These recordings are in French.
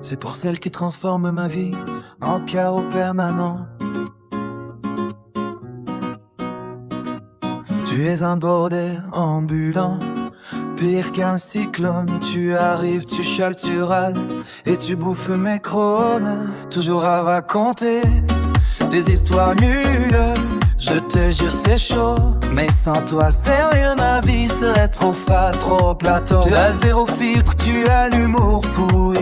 C'est pour celle qui transforme ma vie en chaos permanent. Tu es un bordel ambulant, pire qu'un cyclone. Tu arrives, tu chiales, tu râles et tu bouffes mes crônes. Toujours à raconter des histoires nulles. Je te jure c'est chaud, mais sans toi sérieux ma vie serait trop fade, trop plateau. Tu as zéro filtre, tu as l'humour pourri.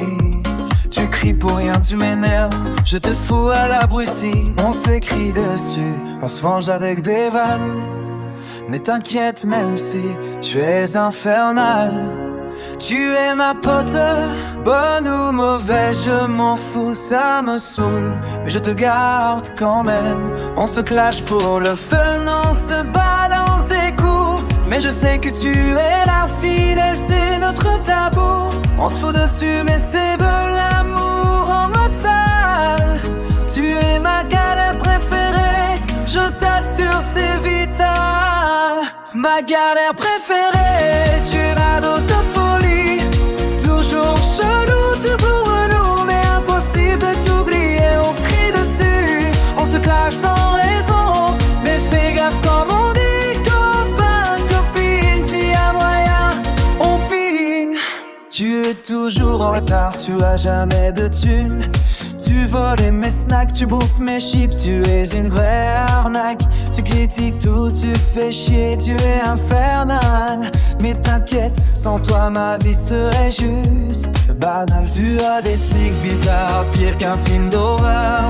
Tu cries pour rien, tu m'énerves, je te fous à l'abruti. On s'écrit dessus, on se venge avec des vannes. Mais t'inquiète même si tu es infernal. Tu es ma pote, bonne ou mauvaise, je m'en fous, ça me saoule. Mais je te garde quand même, on se clash pour le fun, on se balance des coups. Mais je sais que tu es la fidèle, c'est notre tabou. On se fout dessus mais c'est beau l'amour en mode sale. Tu es ma galère préférée, je t'assure c'est vital. Ma galère préférée, tu es ma dose de folie. Toujours chelou, tout pour nous, mais impossible de t'oublier. On se crie dessus, on se clash sans raison. Mais fais gaffe comme on dit, copain, copine. S'il y a moyen, on pine. Tu es toujours en retard, tu as jamais de thunes. Tu voles mes snacks, tu bouffes mes chips, tu es une vraie arnaque. Tu critiques tout, tu fais chier, tu es infernal. Mais t'inquiète, sans toi ma vie serait juste banale. Tu as des tics bizarres, pire qu'un film d'horreur.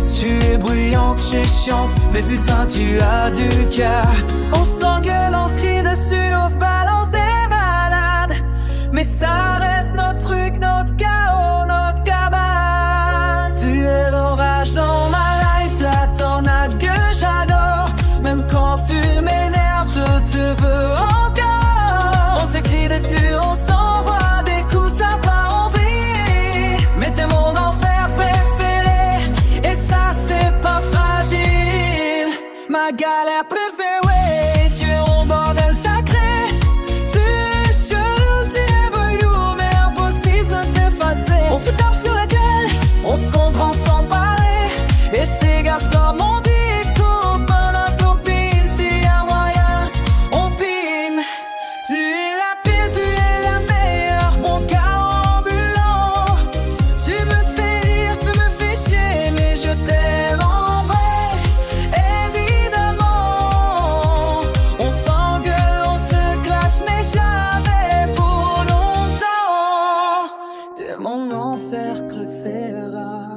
Tu es bruyante, tu es chiante, mais putain tu as du cœur. On s'engueule, on se crie dessus, on se balance des malades. Mais ça reste notre truc, notre chaos, notre cabane. Tu es l'orage dans ma life, la tornade que j'adore. Même quand tu m'énerves, je te veux encore. On se crie dessus, on s'envoie des coups, ça part en vrille. Mais t'es mon enfer préféré, et ça c'est pas fragile. Ma galère préférée, tu es mon bordel sacré. Tu es chelou, tu es voyou, mais impossible de t'effacer. On se tape sur la gueule, on se comprend sans parler. Et c'est gaffe comme on dit, copain, la copine. S'il y a moyen, on pine. Tu es la piste, tu es la meilleure, mon chaos ambulant. Tu me fais rire, tu me fais chier, mais je t'aime en vrai. Évidemment, on s'engueule, on se clash, mais jamais pour longtemps. T'es mon enfer préféré.